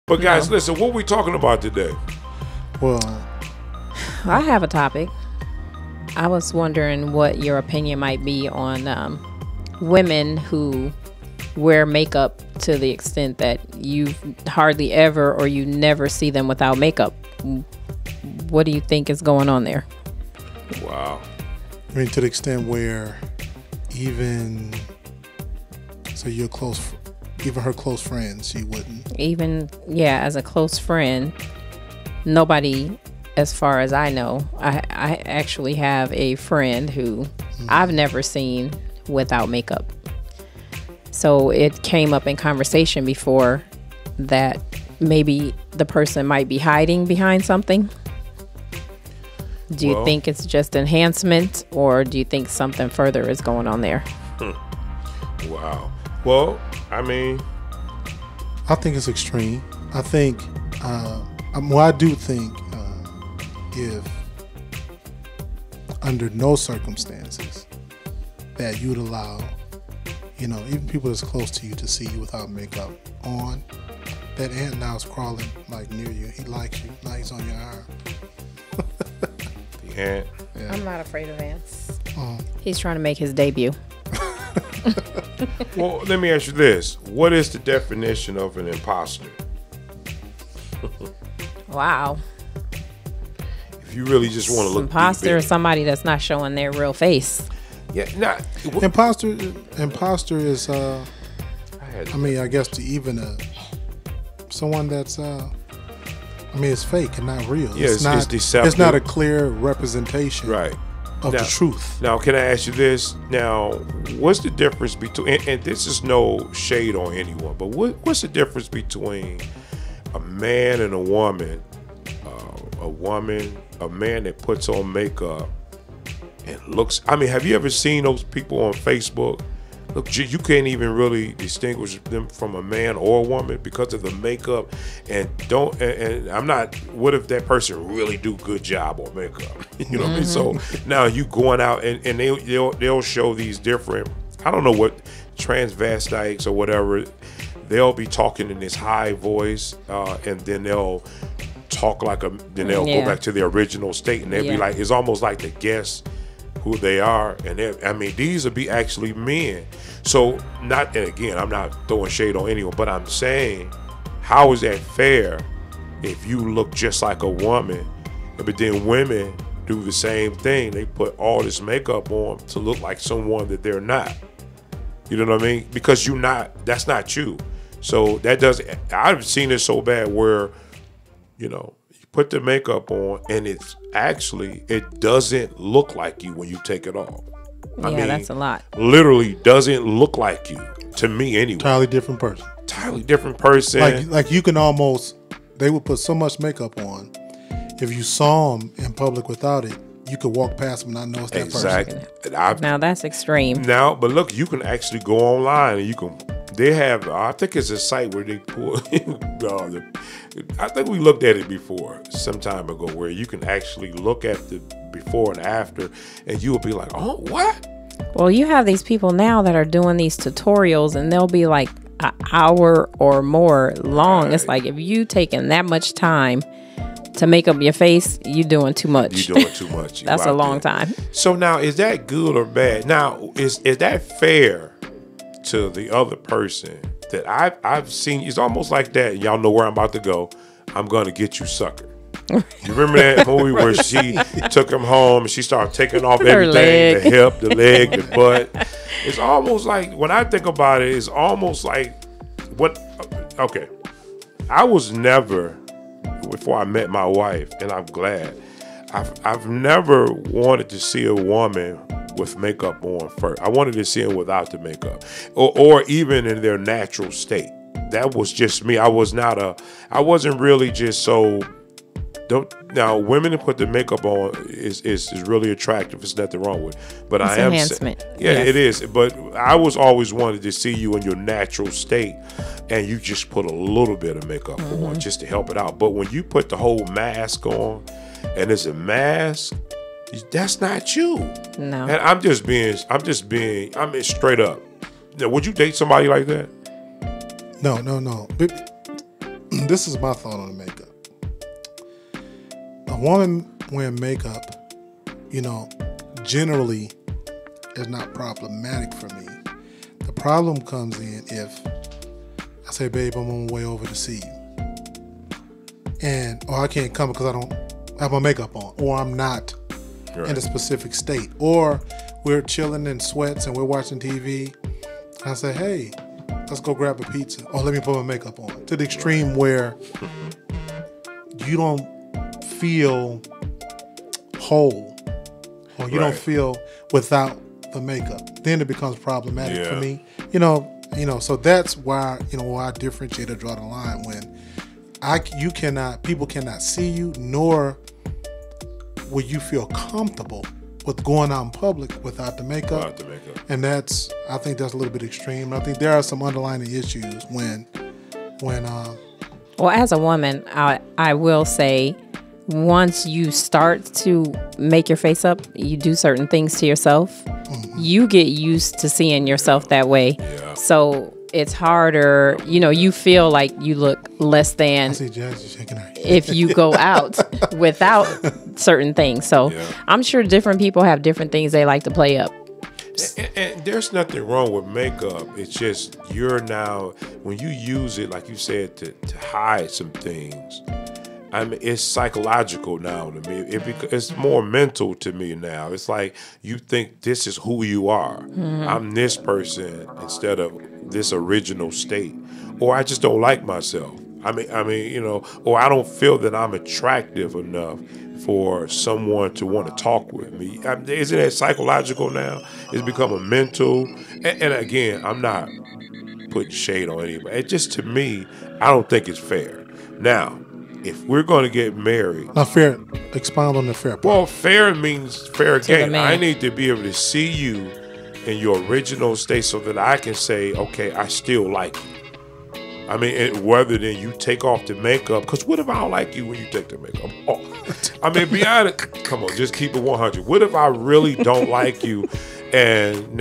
But guys, listen, what are we talking about today? Well, I have a topic. I was wondering what your opinion might be on women who wear makeup to the extent that you hardly ever or you never see them without makeup. What do you think is going on there? Wow. I mean, to the extent where even your close, even her close friends, she wouldn't. Even, yeah, as a close friend, nobody, as far as I know, I actually have a friend who I've never seen without makeup. So it came up in conversation before that maybe the person might be hiding behind something. Do you think it's just enhancement, or do you think something further is going on there? Wow. Well, I mean, I think it's extreme. I think, I do think if under no circumstances that you'd allow, even people that's close to you to see you without makeup on, that ant now is crawling like near you. He likes you. Now he's on your arm. the ant. Yeah. I'm not afraid of ants. He's trying to make his debut. Well, let me ask you this. What is the definition of an imposter? Wow. If you really just want to look imposter is somebody that's not showing their real face. Yeah, imposter is I guess to even someone that's it's fake and not real. Yeah, it's deceptive. It's not a clear representation of the truth. Now, can I ask you this? Now, what's the difference between, and this is no shade on anyone, but what's the difference between a man and a woman, a man that puts on makeup and looks, have you ever seen those people on Facebook? Look, you can't even really distinguish them from a man or a woman because of the makeup. And I'm not, what if that person really do good job on makeup? You know what I mean? So now you going out and they'll show these different, I don't know what, transvestites or whatever, they'll be talking in this high voice and then they'll talk then they'll go back to their original state and they'll be like, it's almost like the guess who they are. And these will be actually men. So and again, I'm not throwing shade on anyone, but I'm saying, how is that fair if you look just like a woman, but then women do the same thing? They put all this makeup on to look like someone that they're not. You know what I mean? Because that's not you. So I've seen it so bad where, you put the makeup on and it doesn't look like you when you take it off. I mean, that's a lot. Literally doesn't look like you, to me anyway. Entirely different person. Like you can almost, they would put so much makeup on. If you saw them in public without it, you could walk past them and not know it's that person. Now that's extreme. Now, but look, you can actually go online and they have, I think it's a site where they pull, I think we looked at it before some time ago, where you can actually look at the before and after and you will be like, oh, what? Well, you have these people now that are doing these tutorials and they'll be like an hour or more long. Right. It's like, if you taking that much time to make up your face, you're doing too much. You're doing too much. That's a long time. So now, is that good or bad? Now, is that fair to the other person that I've seen? It's almost like that. Y'all know where I'm about to go. I'm gonna get you, sucker. You remember that movie where she took him home and she started taking off everything, the hip, the leg, the butt? It's almost like, when I think about it, it's almost like okay. I was never, before I met my wife, and I'm glad, I've never wanted to see a woman with makeup on first. I wanted to see them without the makeup, or even in their natural state. That was just me. I wasn't really just so. Now, women that put the makeup on is really attractive. There's nothing wrong with it. But it's enhancement. Yes. It is. But I was always wanted to see you in your natural state, and you just put a little bit of makeup on just to help it out. But when you put the whole mask on, and it's a mask, that's not you. No. And I'm being straight up. Now, would you date somebody like that? No. this is my thought on the makeup. A woman wearing makeup, generally is not problematic for me. The problem comes in if I say, babe, I'm on my way over to see you. Or I can't come because I don't have my makeup on, or I'm not in a specific state. Or we're chilling in sweats and we're watching TV. And I say, hey, let's go grab a pizza. Or let me put my makeup on. To the extreme where you don't feel whole, or you don't feel without the makeup. Then it becomes problematic for me. So that's why, why I differentiate or draw the line when people cannot see you, nor will you feel comfortable with going out in public without the makeup. And I think that's a little bit extreme. I think there are some underlying issues when well, as a woman, I will say, once you start to make your face up, you do certain things to yourself, you get used to seeing yourself that way. Yeah. So it's harder, you feel like you look less than if you go out without certain things. So I'm sure different people have different things they like to play up. And there's nothing wrong with makeup. It's just when you use it, like you said, to hide some things, I mean, it's psychological now to me. It's more mental to me now. It's like you think this is who you are. I'm this person instead of this original state. Or I just don't like myself. I mean, or I don't feel that I'm attractive enough for someone to want to talk with me. Isn't that psychological now? It's become a mental. And again, I'm not putting shade on anybody. It just, to me, I don't think it's fair. Now, if we're going to get married... Now, fair, expound on the fair part. Well, fair means fair game. I need to be able to see you in your original state so that I can say, okay, I still like you. I mean, rather than you take off the makeup, because what if I don't like you when you take the makeup off? I mean, be honest. Come on, just keep it 100. What if I really don't like you, and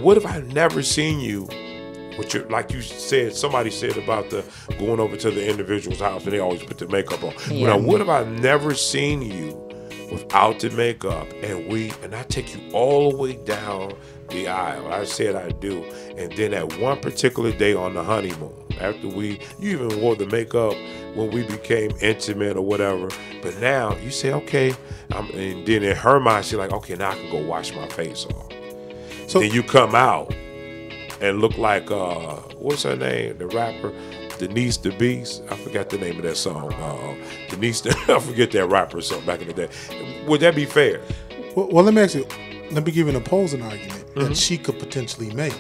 what if I've never seen you? Like you said, somebody said about the going over to the individual's house and they always put the makeup on. Yeah. Now, what if I've never seen you without the makeup, and I take you all the way down the aisle? I said I do, and then at one particular day on the honeymoon, after you even wore the makeup when we became intimate or whatever, but now you say, okay, and then in her mind she's like, okay, now I can go wash my face off. So then you come out and look like what's her name, the rapper, Denise the Beast. I forgot the name of that song. I forget that rapper song back in the day. Would that be fair? Well, let me give you an opposing argument that she could potentially make.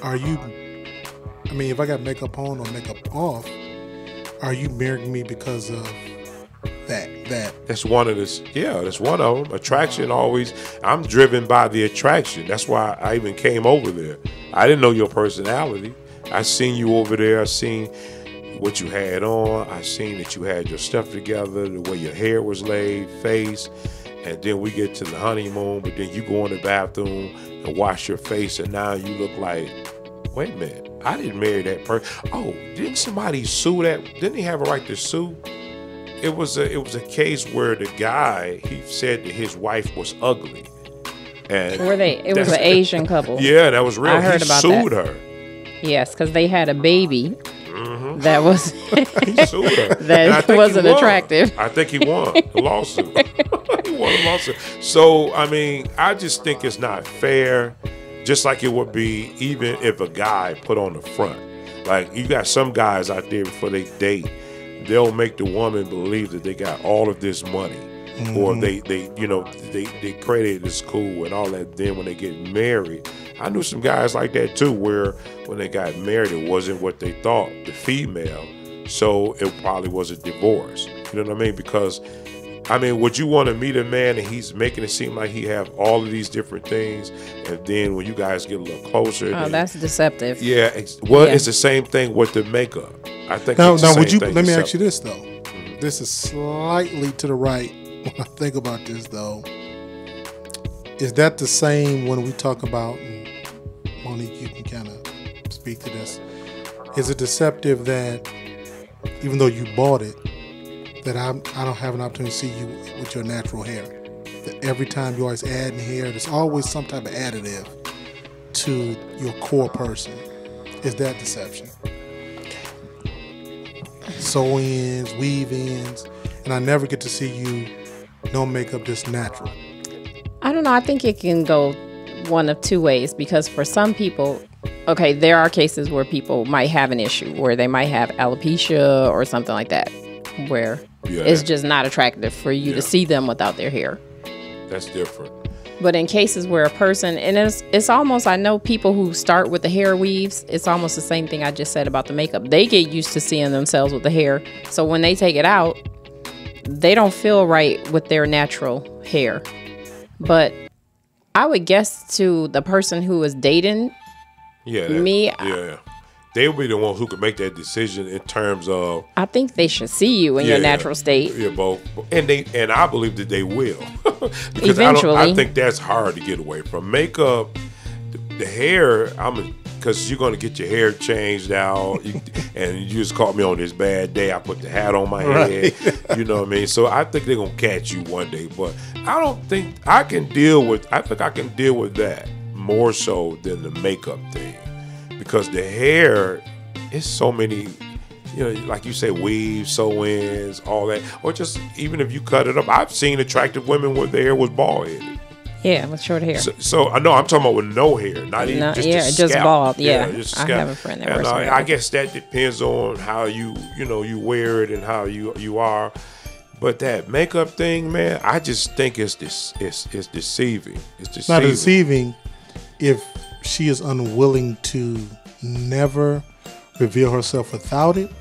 I mean, if I got makeup on or makeup off, are you marrying me because of that? That's one of that's one of them. Attraction always, I'm driven by the attraction. That's why I even came over there. I didn't know your personality. I seen you over there. I seen what you had on. I seen that you had your stuff together, the way your hair was laid, face. And then we get to the honeymoon, but then you go in the bathroom and wash your face, and now you look like, wait a minute, I didn't marry that person. Oh, didn't somebody sue that? Didn't he have a right to sue? It was a case where the guy, he said that his wife was ugly. And it was an Asian couple. Yeah, that was real. I heard about sued her. Yes, because they had a baby that was he sued her. that wasn't attractive. I think he won the lawsuit. He won the lawsuit. So, I mean, I just think it's not fair, just like it would be even if a guy put on the front. Like, you got some guys out there before they date, they'll make the woman believe that they got all of this money, or they created this cool and all that. Then when they get married, I knew some guys like that too, where when they got married, it wasn't what they thought, the female. So it probably was a divorce. You know what I mean? Because, I mean, would you want to meet a man and he's making it seem like he have all of these different things, and then when you guys get a little closer, that's deceptive. Yeah, it's the same thing with the makeup. I think. Now, would you? Let me ask you this though. This is slightly to the right. When I think about this though, is that the same when we talk about? And Monique, you can kind of speak to this. Is it deceptive that even though you bought it, that I don't have an opportunity to see you with your natural hair? That every time you always add in hair, there's always some type of additive to your core person. Is that deception? Sew-ins, weave-ins, and I never get to see you no makeup, just natural. I don't know. I think it can go one of two ways, because for some people, okay, there are cases where people might have an issue where they might have alopecia or something like that, where it's just not attractive for you to see them without their hair. That's different. But in cases where a person, and it's almost, I know people who start with the hair weaves, it's almost the same thing I just said about the makeup. They get used to seeing themselves with the hair. So when they take it out, they don't feel right with their natural hair. But I would guess to the person who is dating me, they would be the ones who could make that decision in terms of. I think they should see you in your natural state. Yeah, both, and I believe that they will. Because eventually, I think that's hard to get away from. Makeup, the hair. Because you're gonna get your hair changed out, and you just caught me on this bad day. I put the hat on my head. You know what I mean? So I think they're gonna catch you one day, but I don't think I can deal with. I think I can deal with that more so than the makeup thing. Because the hair is so many, like you say, weaves, sew-ins, all that. Or just even if you cut it up. I've seen attractive women where their hair was bald-headed. Yeah, with short hair. So I know I'm talking about with no hair, not even just bald. Yeah, just I have a friend that wears I guess that depends on how you wear it and how you are. But that makeup thing, man, I just think it's deceiving. It's deceiving. Not deceiving if she is unwilling to never reveal herself without it,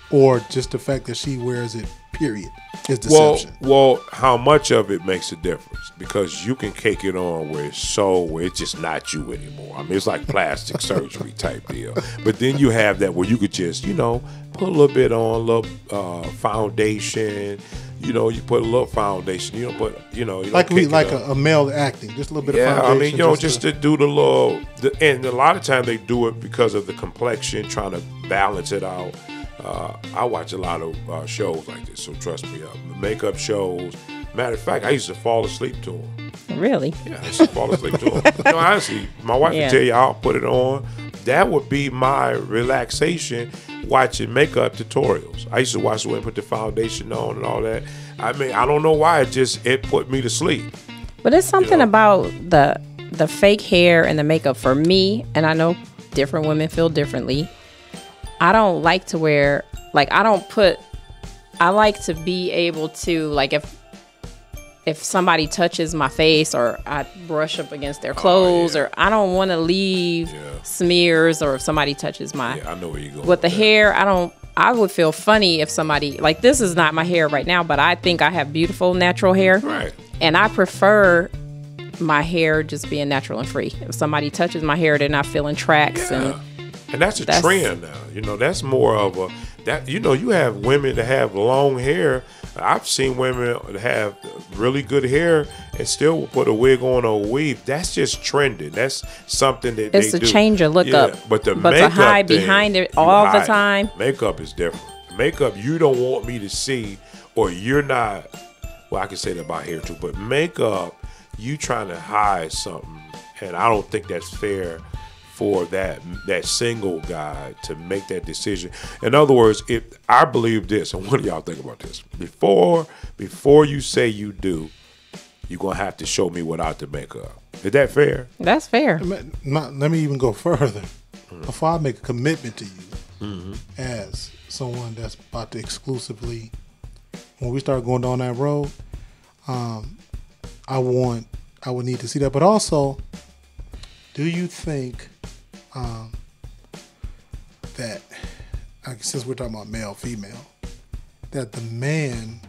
or just the fact that she wears it, period, is deception. Well, how much of it makes a difference? Because you can cake it on where it's just not you anymore. I mean, it's like plastic surgery type deal. But then you have that where you could just, put a little bit on, a little foundation. You put a little foundation. You don't put, like a male acting, just a little bit of foundation. I mean, just to do the little, and a lot of times they do it because of the complexion, trying to balance it out. I watch a lot of shows like this, so trust me. Makeup shows. Matter of fact, I used to fall asleep to them. Really? Yeah, I used to fall asleep to them. Honestly, my wife would tell you, I'll put it on. That would be my relaxation, watching makeup tutorials. I used to watch the way I put the foundation on and all that. I mean, I don't know why, it put me to sleep. But it's something about the fake hair and the makeup for me, and I know different women feel differently. I don't like to wear, I like to be able to, if somebody touches my face or I brush up against their clothes, or I don't want to leave smears, or if somebody touches my, I know where you're going with the hair, I would feel funny if somebody, this is not my hair right now, but I think I have beautiful natural hair. Right. And I prefer my hair just being natural and free. If somebody touches my hair, they're not feeling tracks. And that's a trend now. That's more of you have women that have long hair. I've seen women that have really good hair and still will put a wig on or a weave. That's just trending. That's something that it's they do. It's a change of look up. But to hide behind it all the time. Makeup is different. Makeup, you don't want me to see, or you're not. Well, I can say that about hair too. But makeup, you trying to hide something, and I don't think that's fair for that single guy to make that decision. In other words, if I believe this, and what do y'all think about this? Before you say you do, you're gonna have to show me without the makeup. Is that fair? That's fair. Let me even go further. Before I make a commitment to you, as someone that's about to exclusively, when we start going down that road, I would need to see that. But also, do you think that, since we're talking about male, female, that the man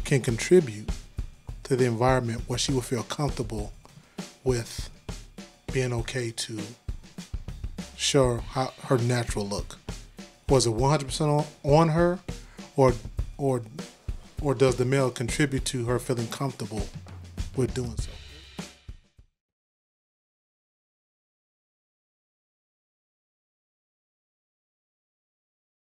can contribute to the environment where she will feel comfortable with being okay to show her natural look? Was it 100% on her, or does the male contribute to her feeling comfortable with doing so?